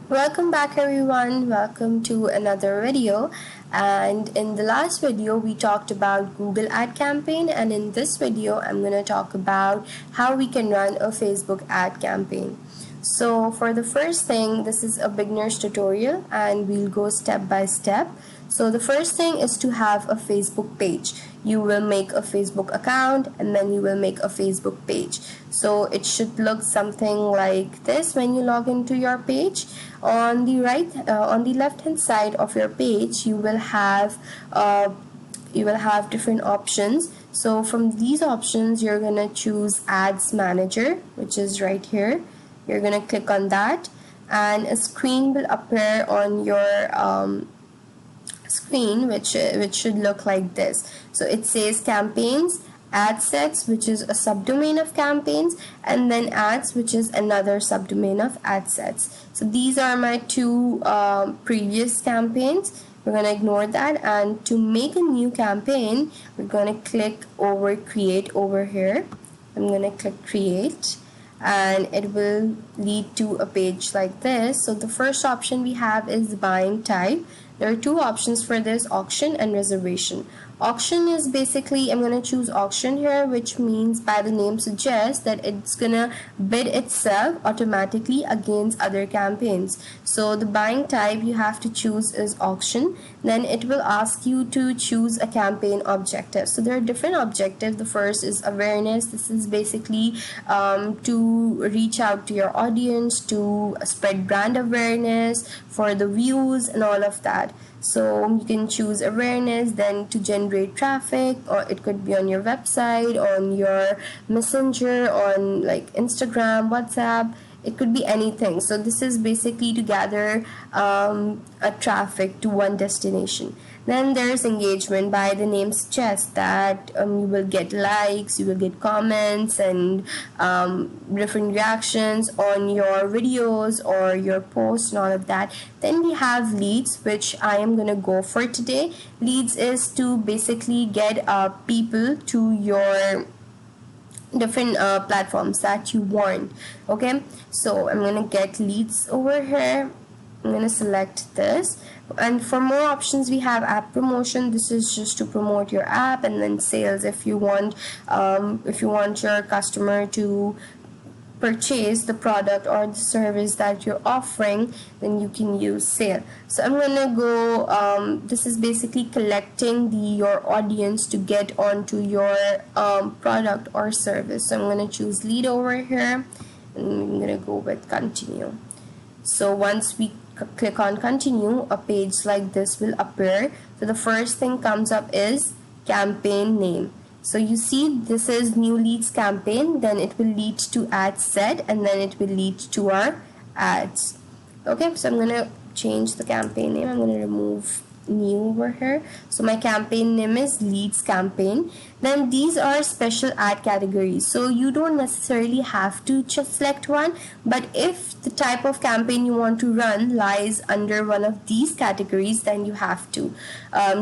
Welcome back everyone, welcome to another video. And in the last video we talked about Google ad campaign, and in this video I'm going to talk about how we can run a Facebook ad campaign. So for the first thing, this is a beginner's tutorial and we'll go step by step. So the first thing is to have a Facebook page. You will make a Facebook account and then you will make a Facebook page. So it should look something like this when you log into your page. On the left hand side of your page, you will have different options. So from these options, you're gonna choose Ads Manager, which is right here. You're gonna click on that, and a screen will appear on your screen which should look like this. So it says campaigns, ad sets, which is a subdomain of campaigns, and then ads, which is another subdomain of ad sets. So these are my two previous campaigns. We're going to ignore that, and to make a new campaign we're going to click over create over here. I'm going to click create and it will lead to a page like this. So the first option we have is buying type. There are two options for this: auction and reservation. Auction is basically, I'm going to choose auction here, which means by the name suggests that it's going to bid itself automatically against other campaigns. So the buying type you have to choose is auction. Then it will ask you to choose a campaign objective. So there are different objectives. The first is awareness. This is basically to reach out to your audience, to spread brand awareness for the views and all of that. So you can choose awareness, then to generate traffic, or it could be on your website, on your messenger, on like Instagram, WhatsApp. It could be anything. So this is basically to gather a traffic to one destination. Then there's engagement. By the name suggests that you will get likes, you will get comments and different reactions on your videos or your posts and all of that. Then we have leads, which I am going to go for today. Leads is to basically get people to your different platforms that you want. Okay, so I'm going to get leads over here. I'm going to select this, and for more options we have app promotion. This is just to promote your app, and then sales if you want your customer to purchase the product or the service that you're offering, then you can use sale. So I'm gonna go this is basically collecting your audience to get onto your product or service. So I'm gonna choose lead over here and I'm gonna go with continue. So once we click on continue, a page like this will appear. So the first thing comes up is campaign name. So you see this is new leads campaign, then it will lead to ad set, and then it will lead to our ads. Okay, so I'm going to change the campaign name. I'm going to remove new over here. So my campaign name is leads campaign. Then these are special ad categories, so you don't necessarily have to just select one, but if the type of campaign you want to run lies under one of these categories, then you have to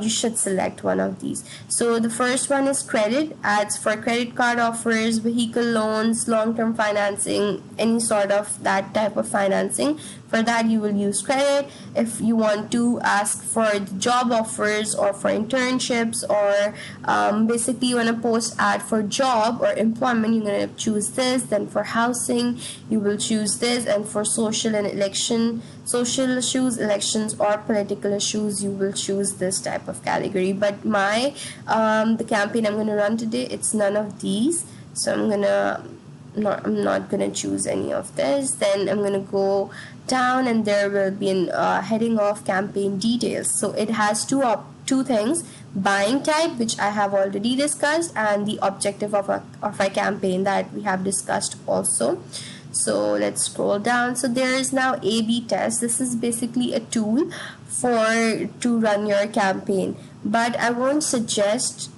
you should select one of these. So the first one is credit, ads for credit card offers, vehicle loans, long-term financing, any sort of that type of financing. For that you will use credit. If you want to ask for the job offers or for internships, or basically you want to post ad for job or employment, you're going to choose this. Then for housing you will choose this, and for social issues, elections or political issues, you will choose this type of category. But the campaign I'm going to run today, it's none of these, so I'm not gonna choose any of this. Then I'm gonna go down and there will be a heading of campaign details. So it has two things: buying type, which I have already discussed, and the objective of a campaign that we have discussed also. So let's scroll down. So there is now A/B test. This is basically a tool to run your campaign, but I won't suggest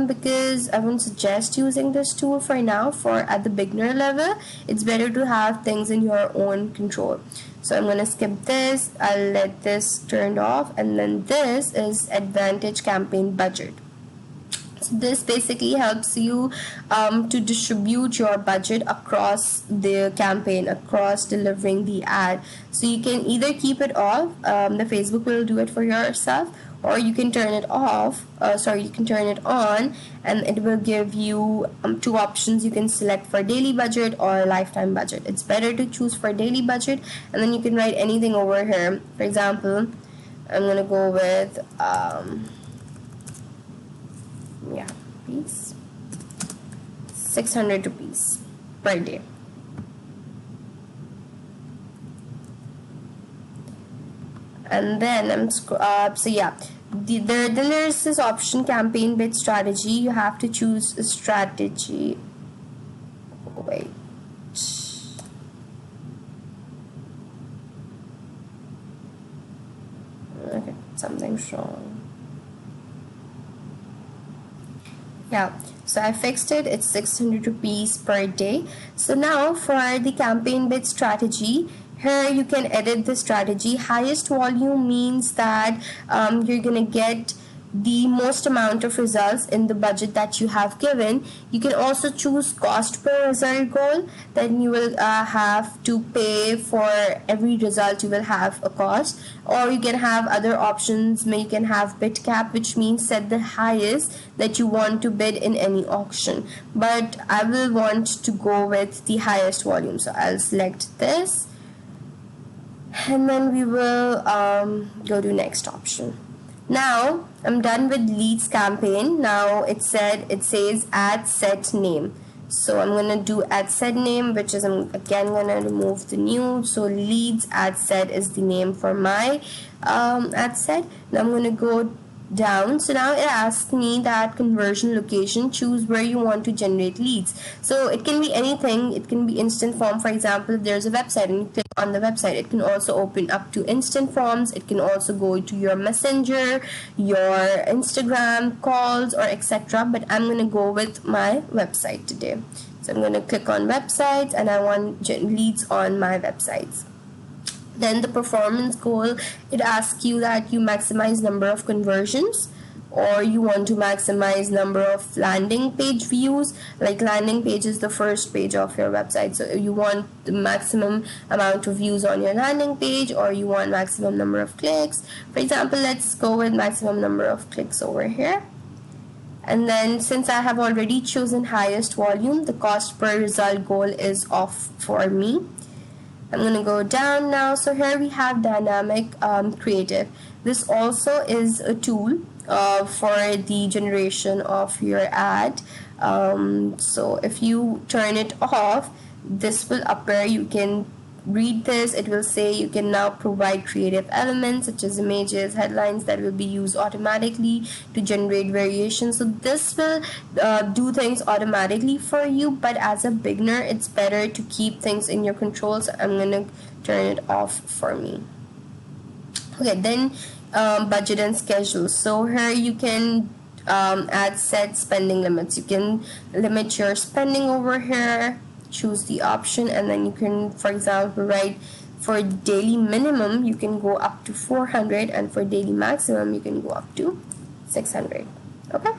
because I won't suggest using this tool for now. For at the beginner level, it's better to have things in your own control. So I'm going to skip this. I'll let this turned off, and then this is advantage campaign budget. So this basically helps you to distribute your budget across the campaign, across delivering the ad. So you can either keep it off, the Facebook will do it for yourself, or you can turn it off. You can turn it on, and it will give you two options. You can select for daily budget or lifetime budget. It's better to choose for daily budget, and then you can write anything over here. For example, I'm gonna go with rupees 600 rupees per day. And then then there's this option, campaign bid strategy. You have to choose a strategy. Wait, okay, something's wrong. Yeah, so I fixed it. It's 600 rupees per day. So now for the campaign bid strategy, here you can edit the strategy. Highest volume means that you're gonna get the most amount of results in the budget that you have given. You can also choose cost per result goal. Then you will have to pay for every result. You will have a cost, or you can have other options. You can have bid cap, which means set the highest that you want to bid in any auction. But I will want to go with the highest volume, so I'll select this, and then we will go to next option. Now I'm done with leads campaign. Now it says ad set name. So I'm gonna do ad set name, which is, I'm again gonna remove the new. So leads ad set is the name for my ad set. Now I'm gonna go down. So now it asks me that conversion location, choose where you want to generate leads. So it can be anything. It can be instant form. For example, if there's a website and you click on the website, it can also open up to instant forms. It can also go to your messenger, your Instagram calls, or etc. But I'm going to go with my website today. So I'm going to click on websites, and I want leads on my websites. Then the performance goal, it asks you that you maximize number of conversions, or you want to maximize number of landing page views. Like landing page is the first page of your website, so you want the maximum amount of views on your landing page, or you want maximum number of clicks. For example, let's go with maximum number of clicks over here. And then since I have already chosen highest volume, the cost per result goal is off for me. I'm going to go down now. So here we have dynamic creative. This also is a tool for the generation of your ad. So if you turn it off, this will appear. You can read this. It will say you can now provide creative elements such as images, headlines that will be used automatically to generate variations. So this will do things automatically for you, but as a beginner it's better to keep things in your control. So I'm gonna turn it off for me. Okay, then budget and schedule. So here you can add set spending limits. You can limit your spending over here, choose the option, and then you can, for example, write for daily minimum you can go up to 400, and for daily maximum you can go up to 600. Okay,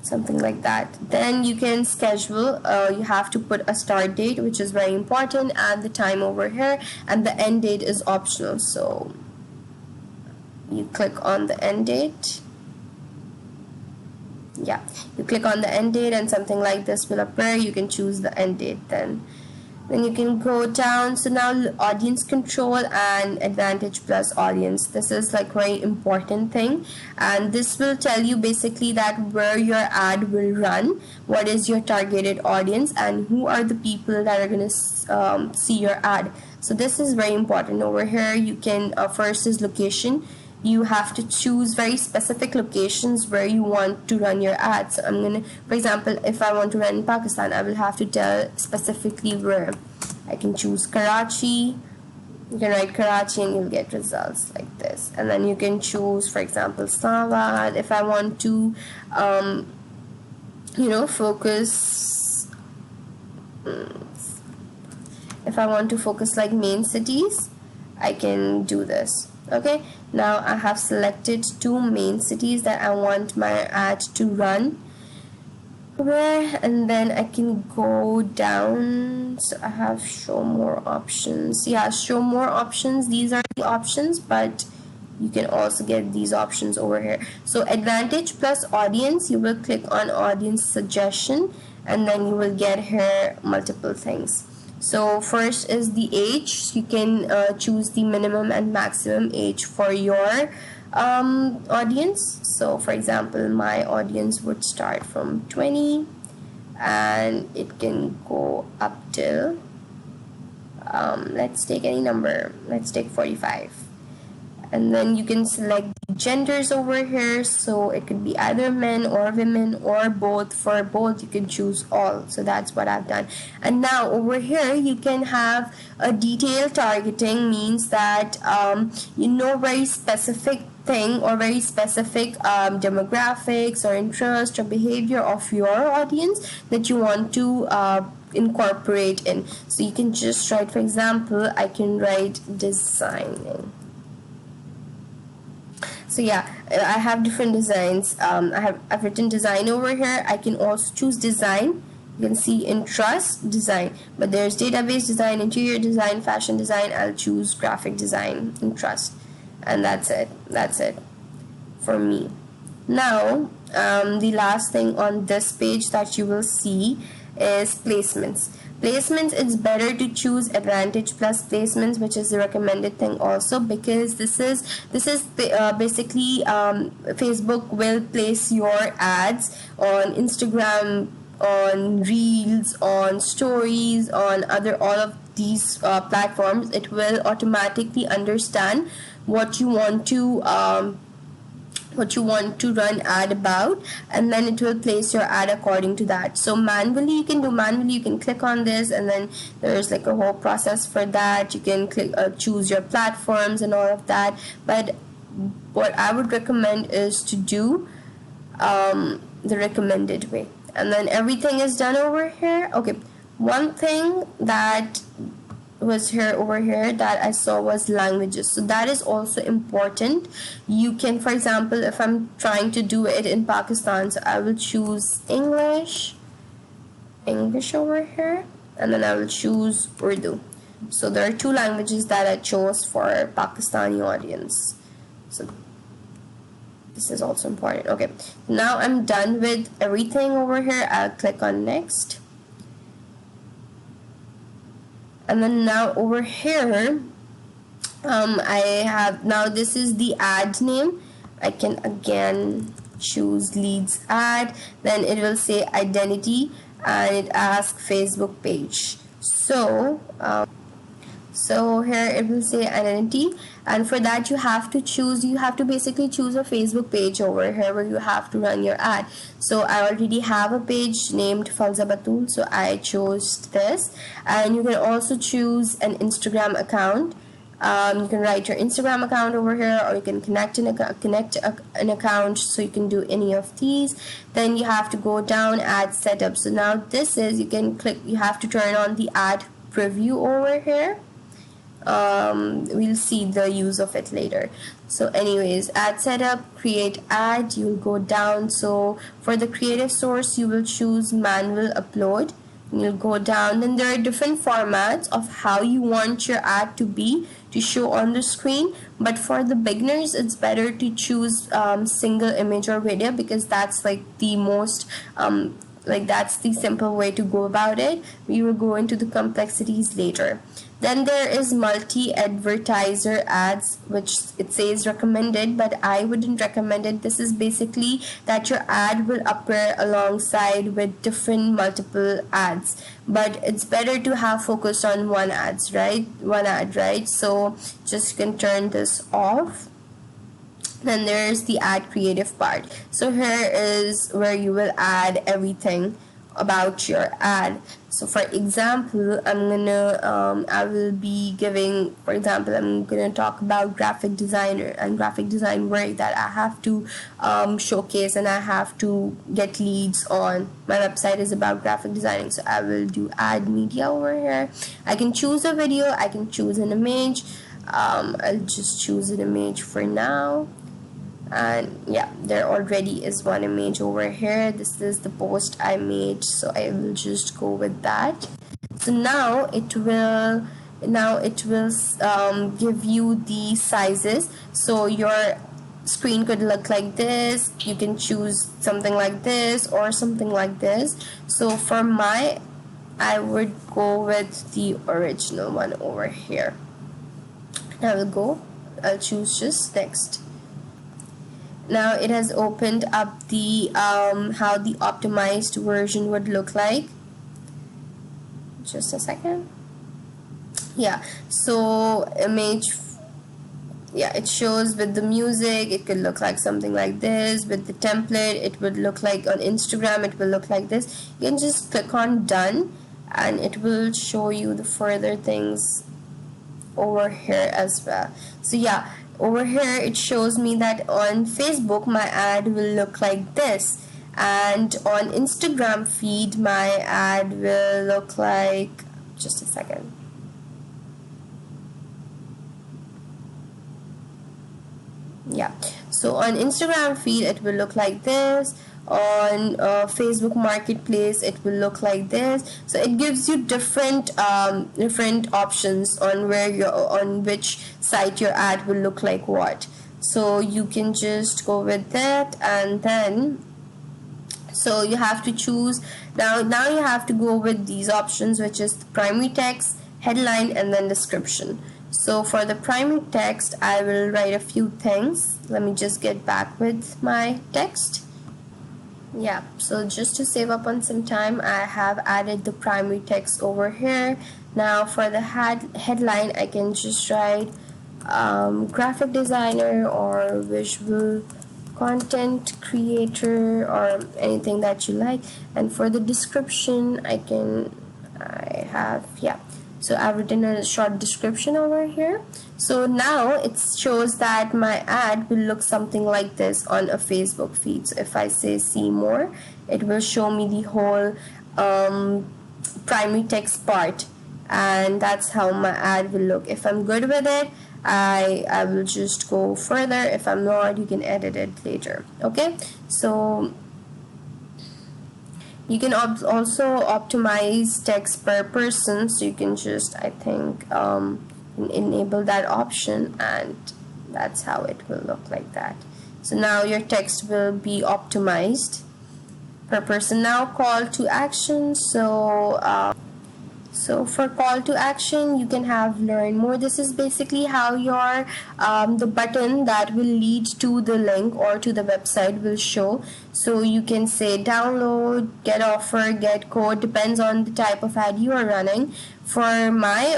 something like that. Then you can schedule. You have to put a start date, which is very important, and the time over here, and the end date is optional. So you click on the end date. Yeah, you click on the end date and something like this will appear. You can choose the end date. Then you can go down. So now audience control and advantage plus audience. This is like very important thing, and this will tell you basically that where your ad will run, what is your targeted audience, and who are the people that are going to see your ad. So this is very important. Over here you can first is location. You have to choose very specific locations where you want to run your ads. So I'm gonna, for example, if I want to run in Pakistan, I will have to tell specifically where. I can choose Karachi. You can write Karachi and you'll get results like this. And then you can choose, for example, Islamabad. If I want to, focus. If I want to focus like main cities, I can do this. Okay, now I have selected two main cities that I want my ad to run where, and then I can go down. So I have show more options. Yeah, show more options. These are the options, but you can also get these options over here. So advantage plus audience, you will click on audience suggestion, and then you will get here multiple things. So first is the age. You can choose the minimum and maximum age for your audience. So for example, my audience would start from 20 and it can go up till let's take any number, let's take 45. And then you can select the genders over here, so it could be either men or women or both. For both you can choose all, so that's what I've done. And now over here you can have a detailed targeting, means that you know very specific thing or very specific demographics or interest or behavior of your audience that you want to incorporate in. So you can just write, for example, I can write designing. So yeah, I have different designs. I've written design over here. I can also choose design. You can see interest, design, but there's database design, interior design, fashion design. I'll choose graphic design, interest, and that's it for me. Now the last thing on this page that you will see is placements. Placements, it's better to choose advantage plus placements, which is the recommended thing also, because this is basically Facebook will place your ads on Instagram, on Reels, on Stories, on all of these platforms. It will automatically understand what you want to run ad about, and then it will place your ad according to that. So manually you can click on this, and then there's like a whole process for that. You can click choose your platforms and all of that, but what I would recommend is to do the recommended way, and then everything is done over here. Okay, one thing that was over here that I saw was languages, so that is also important. You can, for example, if I'm trying to do it in Pakistan, so I will choose English over here, and then I will choose Urdu. So there are two languages that I chose for Pakistani audience, so this is also important. Okay, now I'm done with everything over here. I'll click on next. And then now over here, I have, now this is the ad name. I can again choose leads ad, then it will say identity, and it asks Facebook page. So here it will say identity, and for that you have to basically choose a Facebook page over here where you have to run your ad. So I already have a page named Falza Batul, so I chose this. And you can also choose an Instagram account. You can write your Instagram account over here, or you can connect an account, so you can do any of these. Then you have to go down ad setup. So now this is, you have to turn on the ad preview over here. We'll see the use of it later. So anyways, ad setup, create ad, you'll go down. So for the creative source, you will choose manual upload. You'll go down, then there are different formats of how you want your ad to show on the screen. But for the beginners, it's better to choose single image or video, because that's like the most that's the simple way to go about it. We will go into the complexities later. Then there is multi-advertiser ads, which it says recommended, but I wouldn't recommend it. This is basically that your ad will appear alongside with different multiple ads, but it's better to have focused on one ad, right? So just can turn this off. Then there's the ad creative part. So here is where you will add everything about your ad. So for example, I will be giving, for example, I'm gonna talk about graphic designer and graphic design work that I have to showcase, and I have to get leads on. My website is about graphic designing, so I will do ad media over here. I can choose a video, I can choose an image, I'll just choose an image for now. And yeah, there already is one image over here. This is the post I made, so I will just go with that. So now it will give you the sizes. So your screen could look like this. You can choose something like this or something like this. So for I would go with the original one over here. I'll choose just next. Now it has opened up the how the optimized version would look like. Just a second. Yeah, so image, yeah, it shows with the music. It could look like something like this. With the template, it would look like on Instagram, it will look like this. You can just click on done and it will show you the further things over here as well. So yeah, over here it shows me that on Facebook my ad will look like this, and on Instagram feed my ad will look like, just a second, yeah, so on Instagram feed it will look like this. On Facebook Marketplace it will look like this. So it gives you different options on on which site your ad will look like what. So you can just go with that, and then so you have to choose. Now you have to go with these options, which is the primary text, headline, and then description. So for the primary text I will write a few things. Let me just get back with my text. Yeah, so just to save up on some time, I have added the primary text over here. Now for the headline, I can just write graphic designer or visual content creator or anything that you like. And for the description, so I've written a short description over here. So now it shows that my ad will look something like this on a Facebook feed. So if I say see more, it will show me the whole primary text part, and that's how my ad will look. If I'm good with it, I will just go further. If I'm not, you can edit it later. Okay, so you can also optimize text per person, so you can just, I think, enable that option, and that's how it will look like that. So now your text will be optimized per person. Now call to action. So for call to action, you can have learn more. This is basically how your the button that will lead to the link or to the website will show. So you can say download, get offer, get code, depends on the type of ad you are running. For my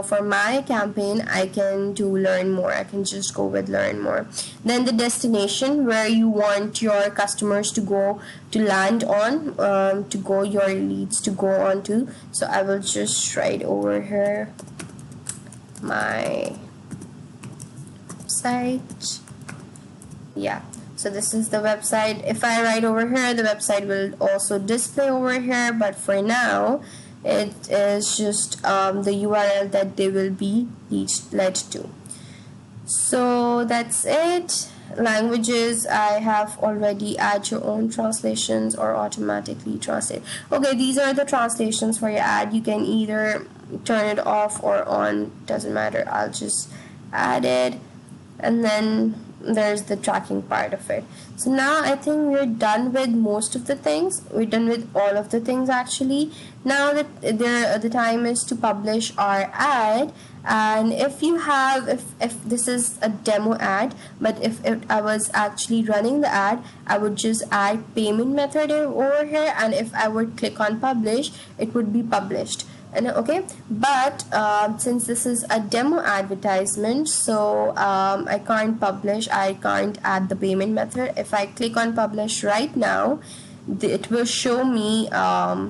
for my campaign, I can do learn more. I can just go with learn more. Then the destination, where you want your customers to go to land on, your leads to go on to. So I will just write over here my website. Yeah, so this is the website. If I write over here, the website will also display over here, but for now it is just the URL that they will be led to. So that's it. Languages, I have already add your own translations or automatically translate. Okay, these are the translations for your ad. You can either turn it off or on, doesn't matter. I'll just add it, and then there's the tracking part of it. So now I think we're done with most of the things. We're done with all of the things actually. Now that the time is to publish our ad. And if this is a demo ad, but if I was actually running the ad, I would just add payment method over here, and if I would click on publish, it would be published. And okay, but since this is a demo advertisement, so I can't publish, I can't add the payment method. If I click on publish right now, it will show me a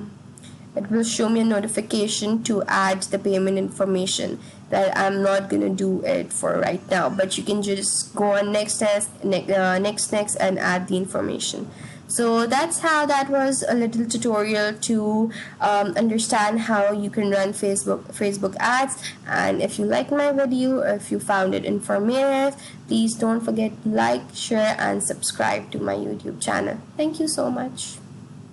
notification to add the payment information. That I'm not gonna do it for right now, but you can just go on next and add the information. So that's how that was a little tutorial to understand how you can run Facebook ads. And if you liked my video, or if you found it informative, please don't forget to like, share, and subscribe to my YouTube channel. Thank you so much.